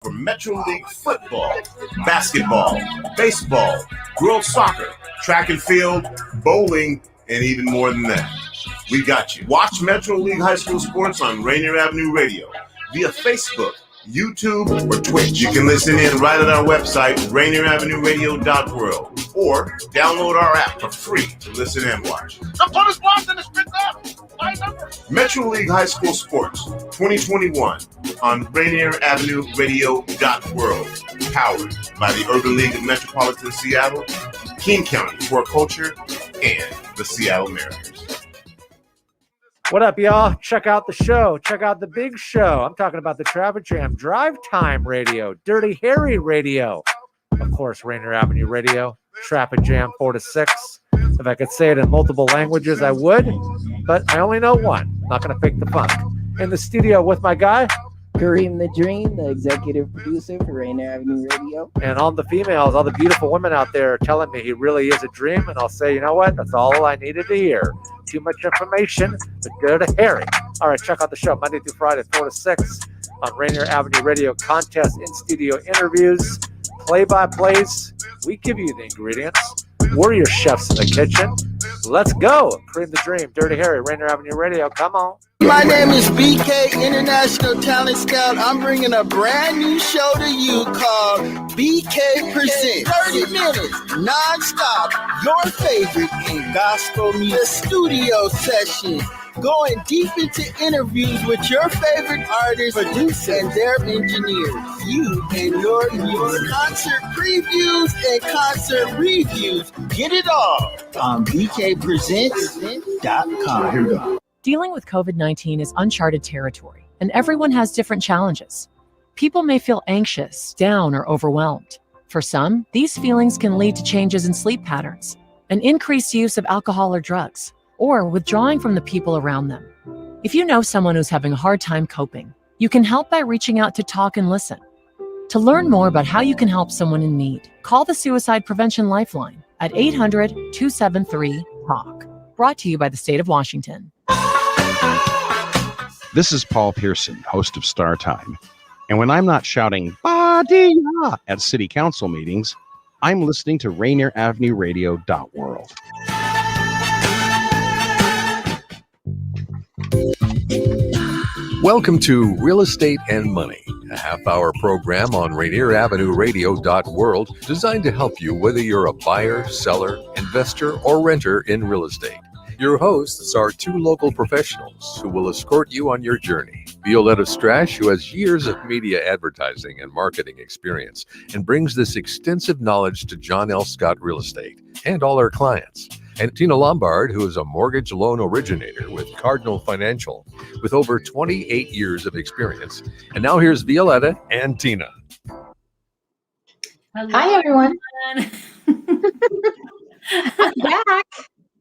For Metro League football, basketball, baseball, girls soccer, track and field, bowling, and even more than that. We got you. Watch Metro League High School Sports on Rainier Avenue Radio via Facebook, YouTube, or Twitch. You can listen in right at our website, RainierAvenueRadio.world, or download our app for free to listen and watch. Metro League High School Sports 2021 on RainierAvenueRadio.world, powered by the Urban League of Metropolitan Seattle, King County for Culture, and the Seattle Mariners. What up, y'all? Check out the show. Check out the big show. I'm talking about the Traffic Jam, Drive Time Radio, Dirty Harry Radio, of course, Rainier Avenue Radio, Traffic Jam 4 to 6. If I could say it in multiple languages, I would, but I only know one. I'm not going to fake the funk. In the studio with my guy, Kareem the Dream, the executive producer for Rainier Avenue Radio. And all the females, all the beautiful women out there telling me he really is a dream. And I'll say, you know what? That's all I needed to hear. Too much information, but go to Harry. All right, check out the show Monday through Friday, 4 to 6 on Rainier Avenue Radio. Contest, in-studio interviews, play-by-plays. We give you the ingredients. We're your chefs in the kitchen. Let's go. Cream the Dream, Dirty Harry, Rainier Avenue Radio. Come on. My name is BK, International Talent Scout. I'm bringing a brand new show to you called BK Presents. 30 minutes, non-stop, your favorite in gospel music studio session. Going deep into interviews with your favorite artists, producers, and their engineers. You and your music. Concert previews and concert reviews. Get it all on bkpresents.com. Here we go. Dealing with COVID-19 is uncharted territory, and everyone has different challenges. People may feel anxious, down, or overwhelmed. For some, these feelings can lead to changes in sleep patterns, an increased use of alcohol or drugs, or withdrawing from the people around them. If you know someone who's having a hard time coping, you can help by reaching out to talk and listen. To learn more about how you can help someone in need, call the Suicide Prevention Lifeline at 800-273-TALK. Brought to you by the state of Washington. This is Paul Pearson, host of Star Time. And when I'm not shouting, "Ba-dee-ya" at city council meetings, I'm listening to RainierAvenueRadio.world. Welcome to Real Estate and Money, a half-hour program on RainierAvenueRadio.world designed to help you whether you're a buyer, seller, investor, or renter in real estate. Your hosts are two local professionals who will escort you on your journey. Violeta Strash, who has years of media advertising and marketing experience and brings this extensive knowledge to John L. Scott Real Estate and all our clients. And Tina Lombard, who is a mortgage loan originator with Cardinal Financial with over 28 years of experience. And now here's Violeta and Tina. Hello. Hi, everyone. I'm back.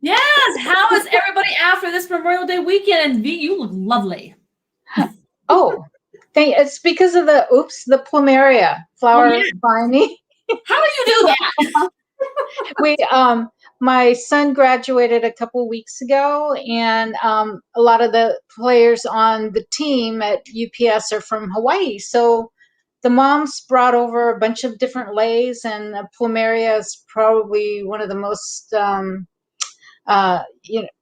Yes. How is everybody after this Memorial Day weekend? And V, you look lovely. Oh, it's because of the plumeria flower binding. How do you do that? My son graduated a couple weeks ago, and a lot of the players on the team at UPS are from Hawaii. So the moms brought over a bunch of different leis, and plumeria is probably one of the most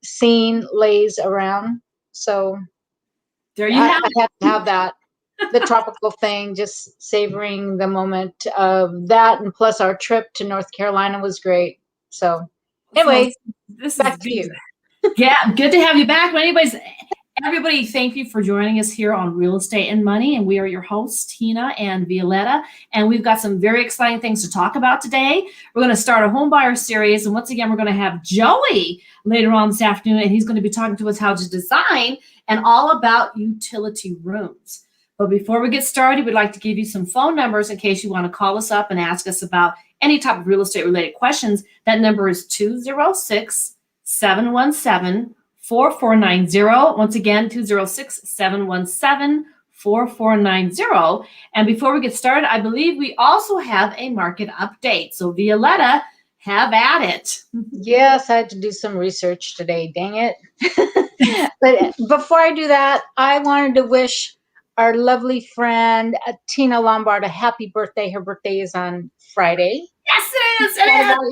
seen leis around. So there you have I have to have that. The tropical thing, just savoring the moment of that, and plus our trip to North Carolina was great. So anyway, this back is to you. Yeah, good to have you back. Everybody, thank you for joining us here on Real Estate and Money, and we are your hosts, Tina and Violeta, and we've got some very exciting things to talk about today. We're going to start a home buyer series, and once again, we're going to have Joey later on this afternoon, and he's going to be talking to us how to design and all about utility rooms. But before we get started, we'd like to give you some phone numbers in case you want to call us up and ask us about any type of real estate related questions. That number is 206-717-4490. Once again, 206-717-4490. And before we get started, I believe we also have a market update. So Violeta, have at it. Yes, I had to do some research today. Dang it. But before I do that, I wanted to wish our lovely friend Tina Lombard a happy birthday. Her birthday is on Friday. Yes, it is.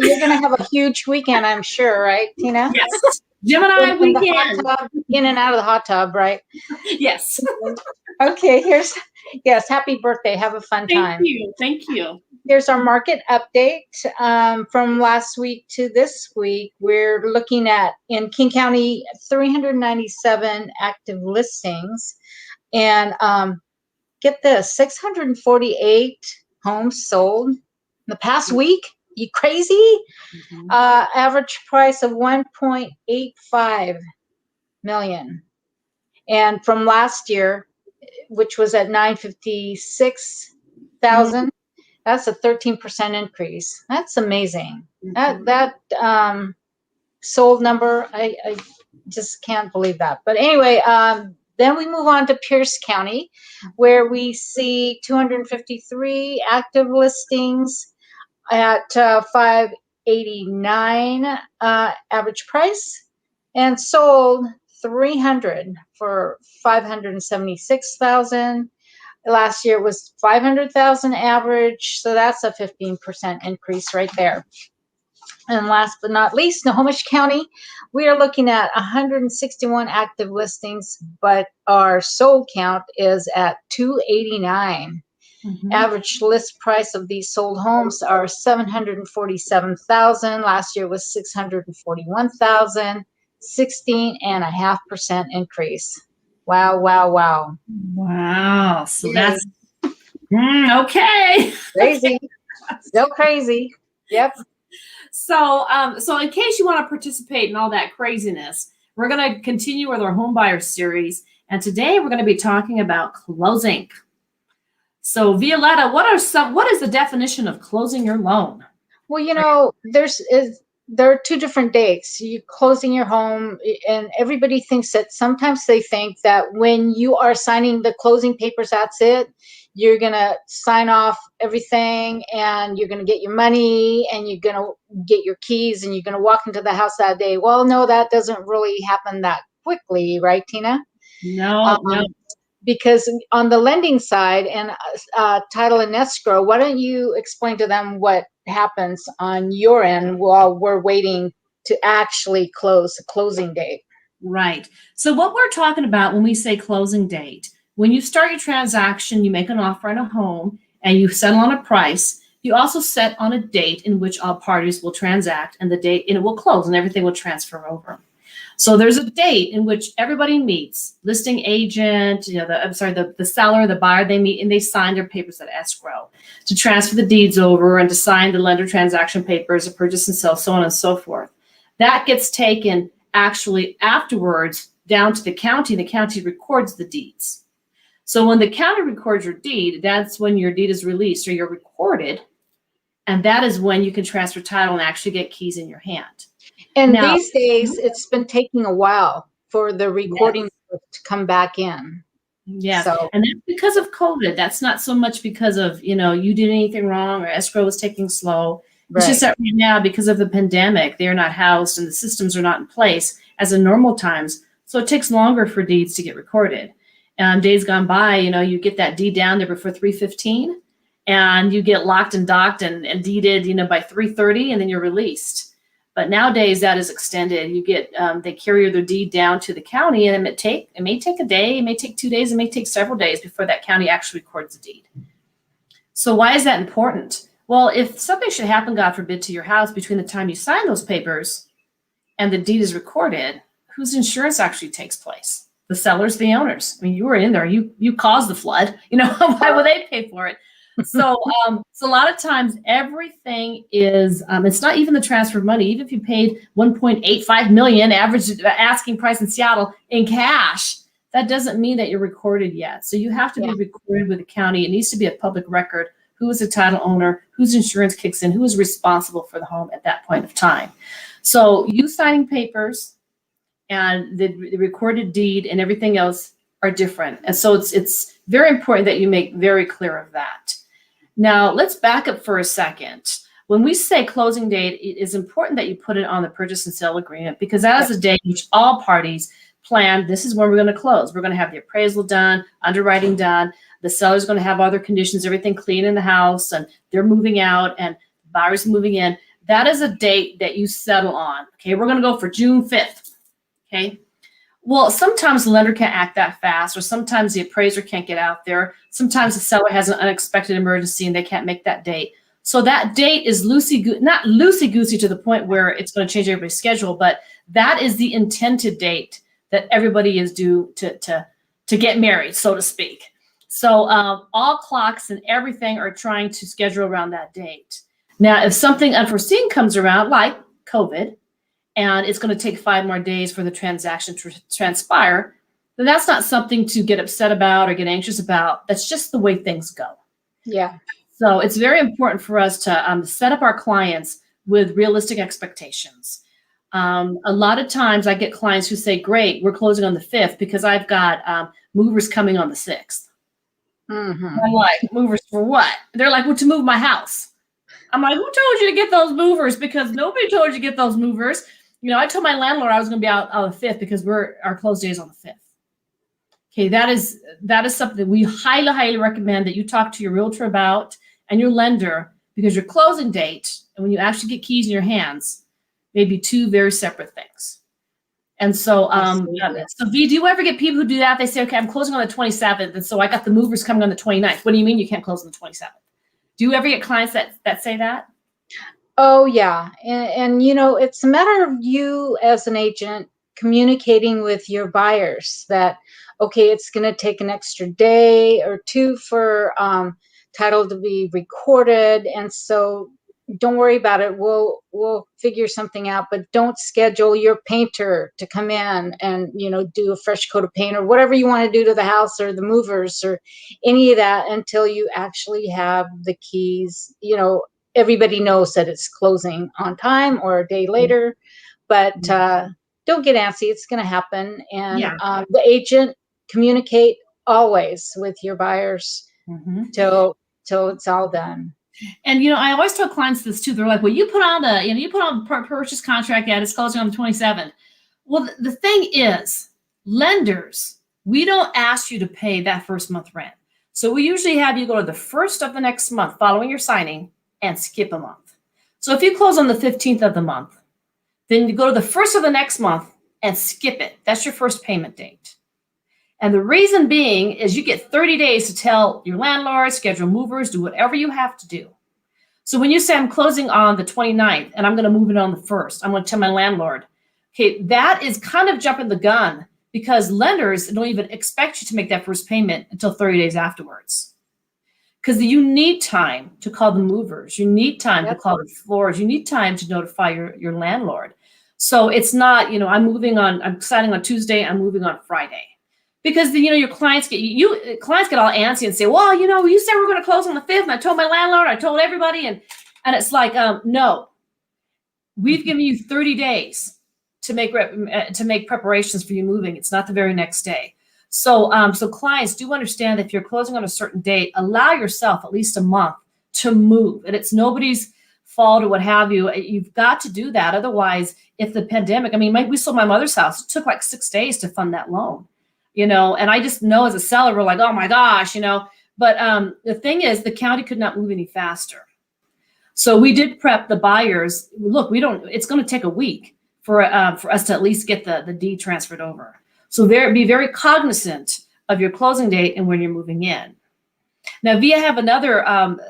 You're going to have a huge weekend, I'm sure, right, Tina? Yes. Gemini weekend. In and out of the hot tub, right? Yes. Okay, happy birthday. Have a fun time. Thank you. Here's our market update from last week to this week. We're looking at, in King County, 397 active listings. And get this, 648 homes sold in the past week. You crazy? Mm-hmm. Average price of $1.85 million. And from last year, which was at $956,000, that's a 13% increase. That's amazing. Mm-hmm. That sold number, I just can't believe that. But anyway, then we move on to Pierce County, where we see 253 active listings at $589 average price, and sold 300 for $576,000. Last year was $500,000 average, so that's a 15% increase right there. And last but not least, Snohomish County, we are looking at 161 active listings, but our sold count is at 289. Mm-hmm. Average list price of these sold homes are $747,000. Last year was $641,000, 16.5% increase. Wow, wow, wow. Wow. So that's okay. Crazy. Still crazy. Yep. So in case you want to participate in all that craziness, we're going to continue with our home buyer series. And today we're going to be talking about closing. So Violeta, what is the definition of closing your loan? Well, there are two different dates. You're closing your home, and everybody thinks that sometimes they think that when you are signing the closing papers, that's it. You're going to sign off everything, and you're going to get your money, and you're going to get your keys, and you're going to walk into the house that day. Well, no, that doesn't really happen that quickly, right, Tina? No. Because on the lending side and title and escrow, why don't you explain to them what happens on your end while we're waiting to actually close the closing date? Right. So what we're talking about when we say closing date, when you start your transaction, you make an offer on a home and you settle on a price, you also set on a date in which all parties will transact, and the date and it will close and everything will transfer over. So there's a date in which everybody meets, listing agent, the seller, the buyer, they meet and they sign their papers at escrow to transfer the deeds over and to sign the lender transaction papers, the purchase and sale, so on and so forth. That gets taken actually afterwards down to the county. The county records the deeds. So when the county records your deed, that's when your deed is released or you're recorded. And that is when you can transfer title and actually get keys in your hand. And now, these days, it's been taking a while for the recording to come back in. Yeah, so, and that's because of COVID. That's not so much because of, you did anything wrong or escrow was taking slow. Right. It's just that right now, because of the pandemic, they're not housed and the systems are not in place as in normal times. So it takes longer for deeds to get recorded. Days gone by, you get that deed down there before 3:15 and you get locked and docked and deeded, by 3:30 and then you're released. But nowadays that is extended. You get they carry their deed down to the county, and it may take a day, it may take 2 days, it may take several days before that county actually records the deed. So why is that important? Well, if something should happen, God forbid, to your house between the time you sign those papers and the deed is recorded, whose insurance actually takes place? The sellers, the owners. I mean, you were in there, you caused the flood. Why would they pay for it? So a lot of times everything is, it's not even the transfer of money. Even if you paid $1.85 million average asking price in Seattle in cash, that doesn't mean that you're recorded yet. So you have to be recorded with the county. It needs to be a public record. Who is the title owner? Whose insurance kicks in? Who is responsible for the home at that point of time? So you signing papers and the recorded deed and everything else are different. And so it's very important that you make very clear of that. Now, let's back up for a second. When we say closing date, it is important that you put it on the purchase and sale agreement because that is a day in which all parties plan, this is when we're going to close. We're going to have the appraisal done, underwriting done. The seller's going to have all their conditions, everything clean in the house, and they're moving out and the buyer's moving in. That is a date that you settle on. Okay, we're going to go for June 5th. Okay. Well, sometimes the lender can't act that fast, or sometimes the appraiser can't get out there. Sometimes the seller has an unexpected emergency and they can't make that date. So that date is not loosey-goosey to the point where it's going to change everybody's schedule, but that is the intended date that everybody is due to get married, so to speak. So all clocks and everything are trying to schedule around that date. Now, if something unforeseen comes around, like COVID, and it's going to take 5 more days for the transaction to transpire, then that's not something to get upset about or get anxious about. That's just the way things go. Yeah. So it's very important for us to set up our clients with realistic expectations. A lot of times I get clients who say, great, we're closing on the 5th because I've got movers coming on the 6th. Mm-hmm. I'm like, movers for what? They're like, well, to move my house. I'm like, who told you to get those movers? Because nobody told you to get those movers. You know, I told my landlord I was going to be out on the 5th because our close day is on the 5th. Okay, that is something we highly, highly recommend that you talk to your realtor about and your lender, because your closing date and when you actually get keys in your hands may be 2 very separate things. And so, so V, do you ever get people who do that? They say, okay, I'm closing on the 27th, and so I got the movers coming on the 29th. What do you mean you can't close on the 27th? Do you ever get clients that say that? Oh, yeah. And, you know, it's a matter of you as an agent communicating with your buyers that, okay, it's going to take an extra day or 2 for title to be recorded. And so don't worry about it. We'll figure something out, but don't schedule your painter to come in and, you know, do a fresh coat of paint or whatever you want to do to the house or the movers or any of that until you actually have the keys. You know, everybody knows that it's closing on time or a day later, but don't get antsy. It's going to happen. And the agent communicate always with your buyers till it's all done. And, you know, I always tell clients this too. They're like, well, you put on the purchase contract ad, it's closing on the 27th. Well, the thing is, lenders, we don't ask you to pay that first month rent. So we usually have you go to the first of the next month following your signing and skip a month. So if you close on the 15th of the month, then you go to the first of the next month and skip it. That's your first payment date. And the reason being is you get 30 days to tell your landlord, schedule movers, do whatever you have to do. So when you say I'm closing on the 29th and I'm going to move it on the 1st, I'm going to tell my landlord, okay, that is kind of jumping the gun because lenders don't even expect you to make that first payment until 30 days afterwards. Because you need time to call the movers. You need time to call the floors. You need time to notify your landlord. So it's not, you know, I'm signing on Tuesday, I'm moving on Friday. Because your clients get all antsy and say, well, you know, you said we're going to close on the 5th, and I told my landlord, I told everybody, and it's like, no, we've given you 30 days to make preparations for you moving. It's not the very next day. So clients do understand that if you're closing on a certain date, allow yourself at least a month to move, and it's nobody's fault or what have you. You've got to do that. Otherwise, if the pandemic, I mean, we sold my mother's house. It took like 6 days to fund that loan. You know, and I just know as a seller, we're like, oh my gosh, you know, but the thing is the county could not move any faster. So we did prep the buyers. Look, it's going to take a week for us to at least get the deed transferred over. So be very cognizant of your closing date and when you're moving in. Now, I have another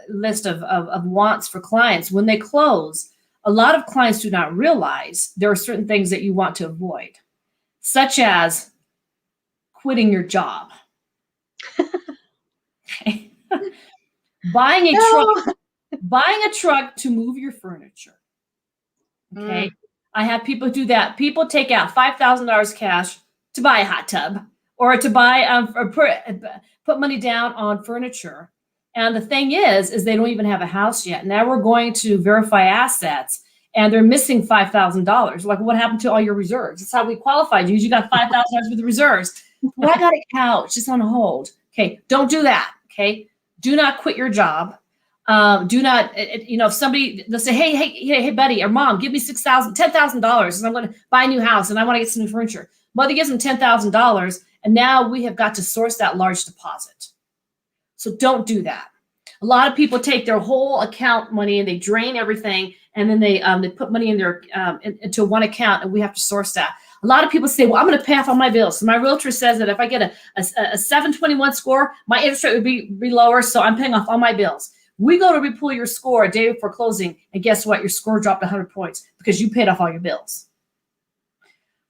list of wants for clients. When they close, a lot of clients do not realize there are certain things that you want to avoid, such as quitting your job. Okay. Buying a truck to move your furniture. Okay. I have people do that. People take out $5,000 cash to buy a hot tub or to buy or put money down on furniture. And the thing is they don't even have a house yet. Now we're going to verify assets and they're missing $5,000. Like, what happened to all your reserves? That's how we qualified you. You got $5,000 with the reserves. Well, I got a couch. It's on hold. Okay. Don't do that. Okay. Do not quit your job. Do not, if somebody, they'll say, hey, buddy or mom, give me $10,000 and I'm going to buy a new house and I want to get some new furniture. Mother gives them $10,000, and now we have got to source that large deposit. So don't do that. A lot of people take their whole account money and they drain everything, and then they put money in their into one account, and we have to source that. A lot of people say, well, I'm going to pay off all my bills. So my realtor says that if I get a 721 score, my interest rate would be lower, so I'm paying off all my bills. We go to repull your score a day before closing, and guess what? Your score dropped 100 points because you paid off all your bills.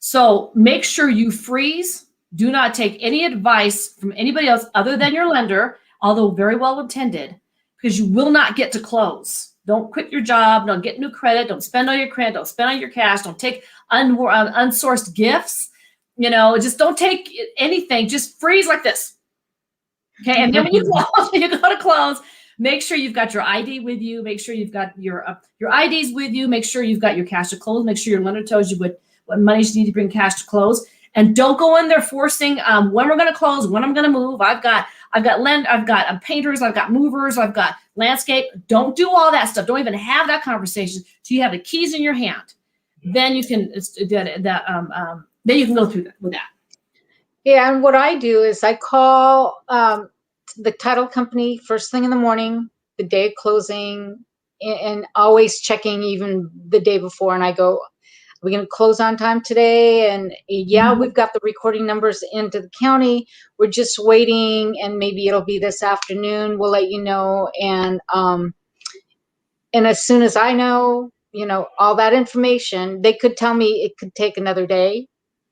So make sure you freeze. Do not take any advice from anybody else other than your lender, although very well intended, because you will not get to close. Don't quit your job. Don't get new credit. Don't spend all your credit. Don't spend all your cash. Don't take unsourced gifts. Just don't take anything. Just freeze like this. Okay. And then when you go to close, make sure you've got your ID with you. Make sure you've got your IDs with you. Make sure you've got your cash to close. Make sure your lender tells you what money you need to bring cash to close. And don't go in there forcing when we're going to close, when I'm going to move. I've got painters, I've got movers, I've got landscape. Don't do all that stuff. Don't even have that conversation till you have the keys in your hand. Then you can then you can go through with that. Yeah, and what I do is I call the title company first thing in the morning, the day of closing, and always checking even the day before. And I go, we're going to close on time today. And we've got the recording numbers into the county. We're just waiting, and maybe it'll be this afternoon. We'll let you know. And as soon as I know, all that information, they could tell me it could take another day.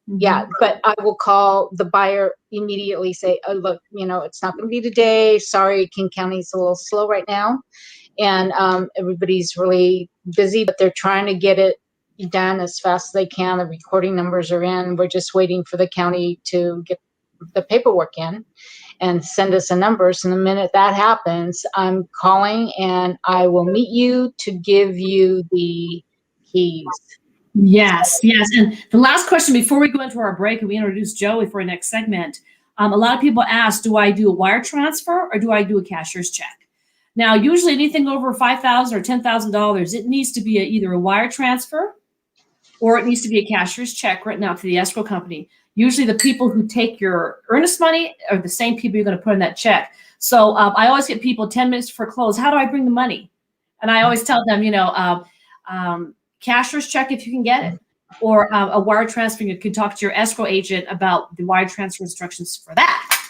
Yeah, but I will call the buyer immediately, say, oh, look, it's not going to be today. Sorry, King County's a little slow right now. And everybody's really busy, but they're trying to get it done as fast as they can. The recording numbers are in. We're just waiting for the county to get the paperwork in and send us the numbers. And the minute that happens, I'm calling, and I will meet you to give you the keys. Yes. And the last question before we go into our break and we introduce Joey for our next segment, a lot of people ask, do I do a wire transfer or do I do a cashier's check? Now, usually anything over $5,000 or $10,000, it needs to be either a wire transfer or it needs to be a cashier's check written out to the escrow company. Usually the people who take your earnest money are the same people you're going to put in that check. So I always get people 10 minutes before close. How do I bring the money? And I always tell them, cashier's check if you can get it, or a wire transfer. You can talk to your escrow agent about the wire transfer instructions for that.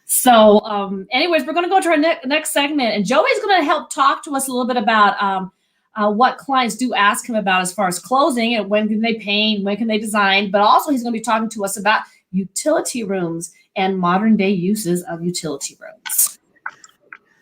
So anyways, we're going to go to our next segment, and Joey's going to help talk to us a little bit about what clients do ask him about as far as closing and when can they paint, when can they design, but also he's going to be talking to us about utility rooms and modern day uses of utility rooms.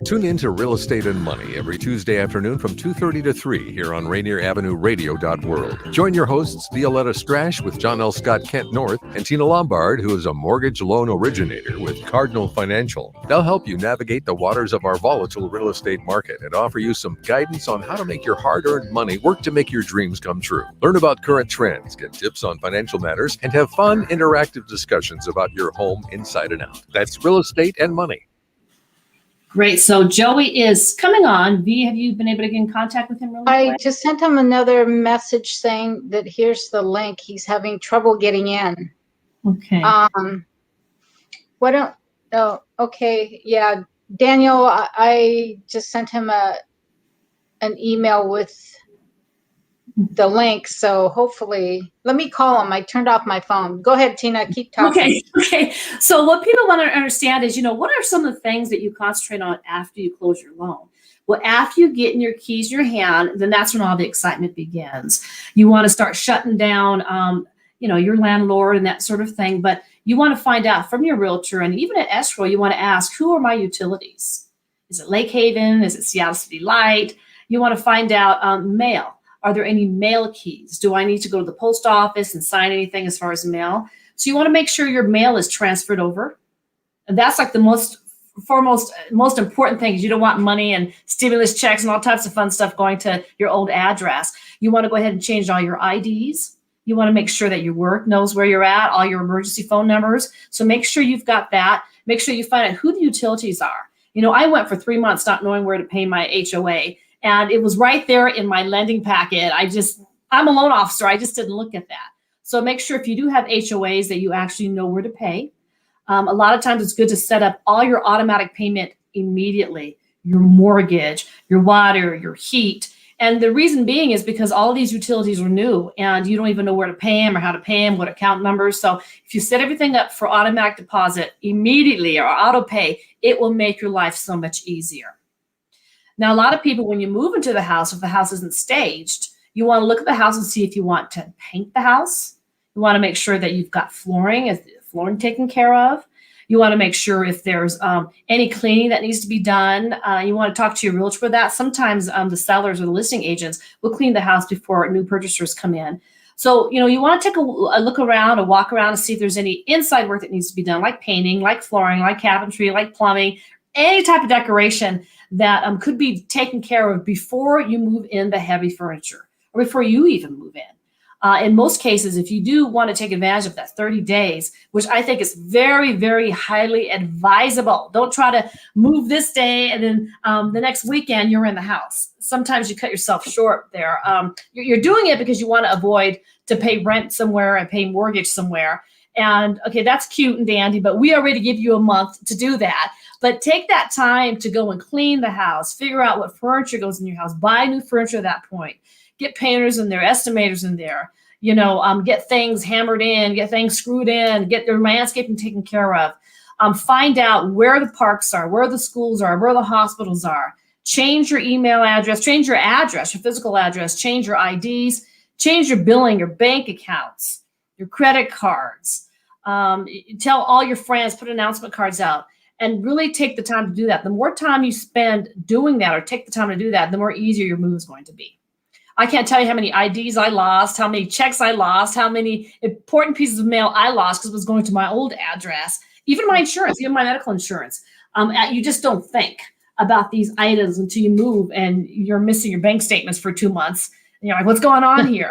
Tune in to Real Estate and Money every Tuesday afternoon from 2:30 to 3 here on Rainier Avenue Radio.world. Join your hosts, Violeta Strash with John L. Scott Kent North and Tina Lombard, who is a mortgage loan originator with Cardinal Financial. They'll help you navigate the waters of our volatile real estate market and offer you some guidance on how to make your hard-earned money work to make your dreams come true. Learn about current trends, get tips on financial matters, and have fun, interactive discussions about your home inside and out. That's Real Estate and Money. Great. So Joey is coming on. V, have you been able to get in contact with him really quick? I just sent him another message saying that here's the link. He's having trouble getting in. Okay. Okay. Yeah. Daniel, I just sent him an email with the link. So hopefully, let me call him. I turned off my phone. Go ahead, Tina. Keep talking. Okay. So what people want to understand is, what are some of the things that you concentrate on after you close your loan? Well, after you get in your keys in your hand, then that's when all the excitement begins. You want to start shutting down, your landlord and that sort of thing. But you want to find out from your realtor, and even at escrow, you want to ask, who are my utilities? Is it Lake Haven? Is it Seattle City Light? You want to find out mail. Are there any mail keys? Do I need to go to the post office and sign anything as far as mail? So you want to make sure your mail is transferred over. And that's like the most important thing, is you don't want money and stimulus checks and all types of fun stuff going to your old address. You want to go ahead and change all your IDs. You want to make sure that your work knows where you're at, all your emergency phone numbers. So make sure you've got that. Make sure you find out who the utilities are. I went for 3 months not knowing where to pay my HOA. And it was right there in my lending packet. I'm a loan officer. I just didn't look at that. So make sure if you do have HOAs that you actually know where to pay. A lot of times it's good to set up all your automatic payment immediately, your mortgage, your water, your heat. And the reason being is because all of these utilities are new and you don't even know where to pay them or how to pay them, what account numbers. So if you set everything up for automatic deposit immediately or auto pay, it will make your life so much easier. Now, a lot of people, when you move into the house, if the house isn't staged, you want to look at the house and see if you want to paint the house. You want to make sure that you've got flooring taken care of. You want to make sure if there's any cleaning that needs to be done. You want to talk to your realtor for that. Sometimes the sellers or the listing agents will clean the house before new purchasers come in. So, you want to take a look around, a walk around and see if there's any inside work that needs to be done, like painting, like flooring, like cabinetry, like plumbing, any type of decoration that could be taken care of before you move in the heavy furniture or before you even move in. In most cases, if you do want to take advantage of that 30 days, which I think is very, very highly advisable, don't try to move this day and then the next weekend you're in the house. Sometimes you cut yourself short there. You're doing it because you want to avoid to pay rent somewhere and pay mortgage somewhere. And okay, that's cute and dandy, but we already give you a month to do that. But take that time to go and clean the house, figure out what furniture goes in your house, buy new furniture at that point. Get painters in there, estimators in there, get things hammered in, get things screwed in, get their landscaping taken care of. Find out where the parks are, where the schools are, where the hospitals are. Change your email address, change your address, your physical address, change your IDs, change your billing, your bank accounts, your credit cards. Tell all your friends, put announcement cards out. And really take the time to do that. The more time you spend doing that or take the time to do that, the more easier your move is going to be. I can't tell you how many IDs I lost, how many checks I lost, how many important pieces of mail I lost because it was going to my old address, even my insurance, even my medical insurance. You just don't think about these items until you move and you're missing your bank statements for 2 months. And you're like, what's going on here?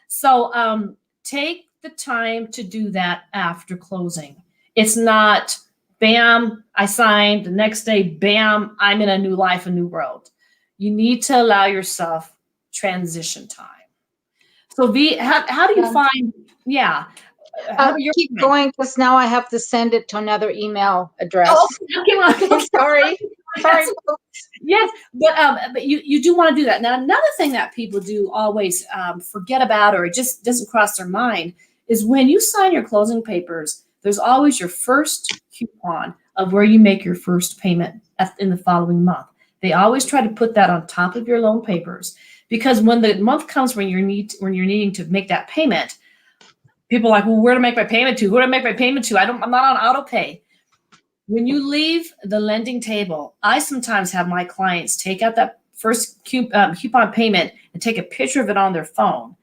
So take the time to do that after closing. It's not, bam, I signed. The next day, bam, I'm in a new life, a new world. You need to allow yourself transition time. So V, how do you find, keep going because now I have to send it to another email address. Oh, okay. Sorry. Yes, but you do want to do that. Now, another thing that people do always forget about, or it just doesn't cross their mind, is when you sign your closing papers, there's always your first coupon of where you make your first payment in the following month. They always try to put that on top of your loan papers, because when the month comes when you're needing to make that payment, people are like, well, where to make my payment to? Where to make my payment to? I'm not on auto pay. When you leave the lending table, I sometimes have my clients take out that first coupon payment and take a picture of it on their phone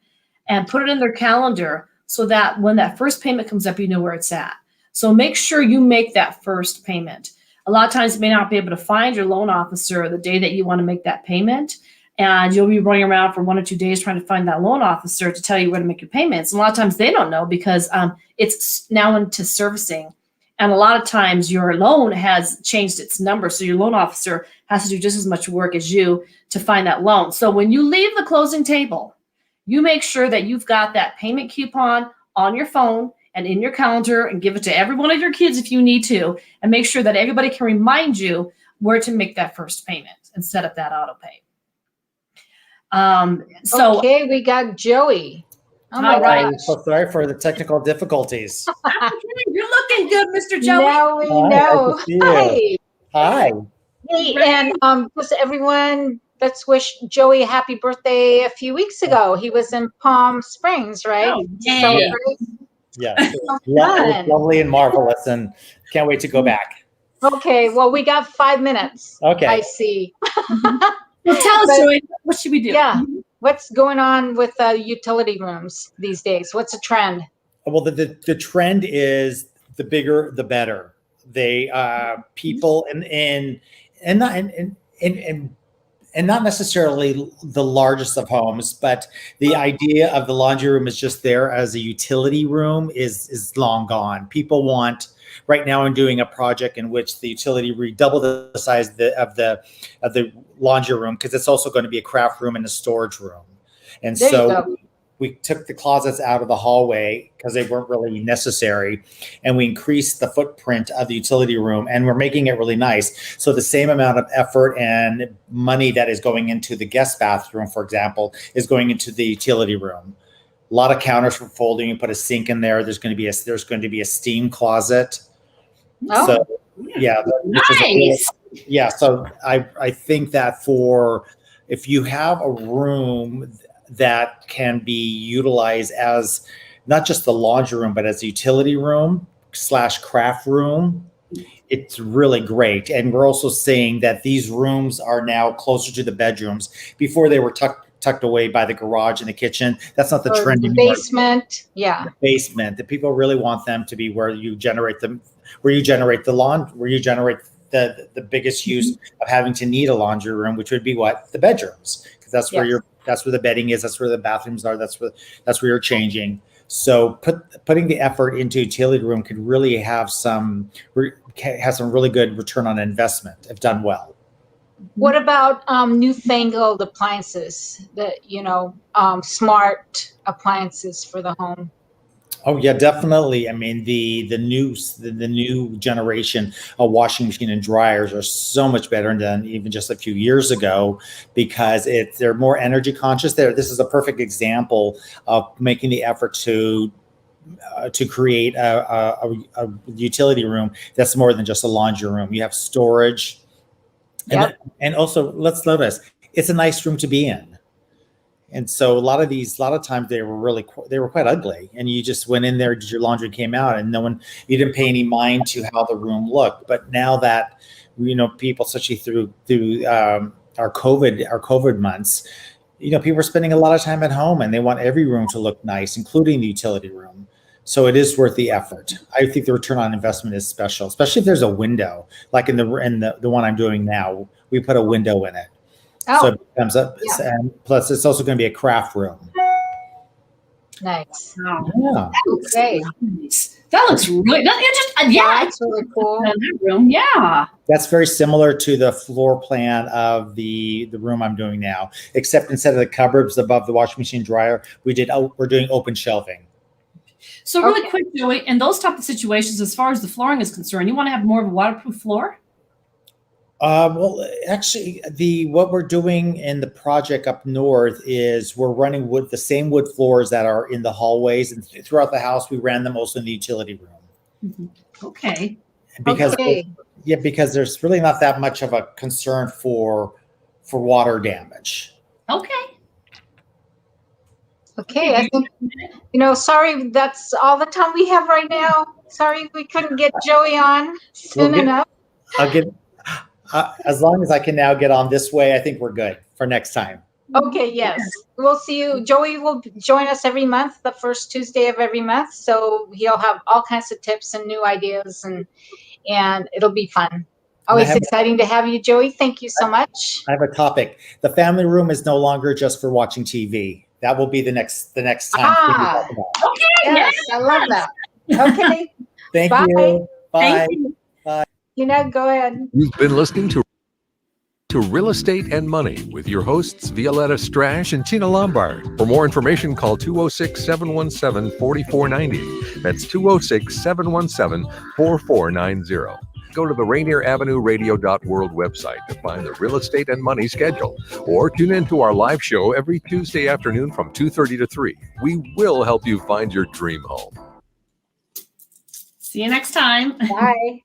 and put it in their calendar so that when that first payment comes up, you know where it's at. So make sure you make that first payment. A lot of times you may not be able to find your loan officer the day that you want to make that payment. And you'll be running around for 1 or 2 days trying to find that loan officer to tell you where to make your payments. And a lot of times they don't know because it's now into servicing. And a lot of times your loan has changed its number. So your loan officer has to do just as much work as you to find that loan. So when you leave the closing table, you make sure that you've got that payment coupon on your phone and in your calendar, and give it to every one of your kids if you need to, and make sure that everybody can remind you where to make that first payment and set up that auto pay. Okay, we got Joey. Oh my right. I'm so sorry for the technical difficulties. You're looking good, Mr. Joey. Now we know. Hi. Hey, and just everyone, let's wish Joey a happy birthday a few weeks ago. He was in Palm Springs, right? Oh, yeah. Yeah, it was lovely and marvelous, and can't wait to go back. Okay, well, we got 5 minutes. Okay. I see. Well, tell us, Joey, what should we do? Yeah. What's going on with utility rooms these days? What's a trend? Well, the trend is the bigger, the better. They people and not necessarily the largest of homes, but the idea of the laundry room is just there as a utility room is long gone. People want. Right now, I'm doing a project in which the utility redouble the size of the laundry room because it's also going to be a craft room and a storage room. And there so we took the closets out of the hallway because they weren't really necessary, and we increased the footprint of the utility room, and we're making it really nice. So the same amount of effort and money that is going into the guest bathroom, for example, is going into the utility room. A lot of counters for folding. You put a sink in there. There's going to be a steam closet. Oh, So yeah, nice. So I think that if you have a room that can be utilized as not just the laundry room, but as a utility room / craft room, it's really great. And we're also seeing that these rooms are now closer to the bedrooms. Before they were tucked away by the garage and the kitchen. That's not the trend anymore. Basement, yeah. The basement. The people really want them to be where you generate the lawn, where you generate the biggest use of having to need a laundry room, which would be what? The bedrooms. Because that's where that's where the bedding is, that's where the bathrooms are, that's where you're changing. So putting the effort into utility room could really have some really good return on investment if done well. What about newfangled appliances that, smart appliances for the home? Oh yeah, definitely. I mean, the new generation of washing machine and dryers are so much better than even just a few years ago, because they're more energy conscious. This is a perfect example of making the effort to create a utility room that's more than just a laundry room. You have storage, and also let's notice it's a nice room to be in. And so a lot of times they were quite ugly, and you just went in there, did your laundry, came out, and you didn't pay any mind to how the room looked. But now that people, especially through our COVID months, people are spending a lot of time at home, and they want every room to look nice, including the utility room. So it is worth the effort. I think the return on investment is special, especially if there's a window, like in the one I'm doing now. We put a window in it. Oh, so it comes up, and plus it's also going to be a craft room. Nice. Wow. Yeah. Okay. That looks really That's really cool. That room, yeah. That's very similar to the floor plan of the room I'm doing now, except instead of the cupboards above the washing machine dryer, we're doing open shelving. So really quick, Joey, in those type of situations, as far as the flooring is concerned, you want to have more of a waterproof floor? Well, actually, what we're doing in the project up north is we're running the same wood floors that are in the hallways, and throughout the house, we ran them also in the utility room. Mm-hmm. Okay. Because there's really not that much of a concern for water damage. Okay. Okay, I think, sorry, that's all the time we have right now. Sorry we couldn't get Joey on soon enough. I'll get, as long as I can now get on this way, I think we're good for next time. Okay, yes. We'll see you. Joey will join us every month, the first Tuesday of every month. So he'll have all kinds of tips and new ideas, and it'll be fun. Always exciting to have you, Joey. Thank you so much. I have a topic. The family room is no longer just for watching TV. That will be the next time. Okay. Yes, I love that. Okay. Thank Bye. you. Bye. Thank you. Bye. Go ahead. You've been listening to Real Estate and Money with your hosts, Violeta, Strash, and Tina Lombard. For more information, call 206-717-4490. That's 206-717-4490. Go to the Rainier Avenue Radio.world website to find the Real Estate and Money schedule, or tune in to our live show every Tuesday afternoon from 2:30 to 3. We will help you find your dream home. See you next time. Bye.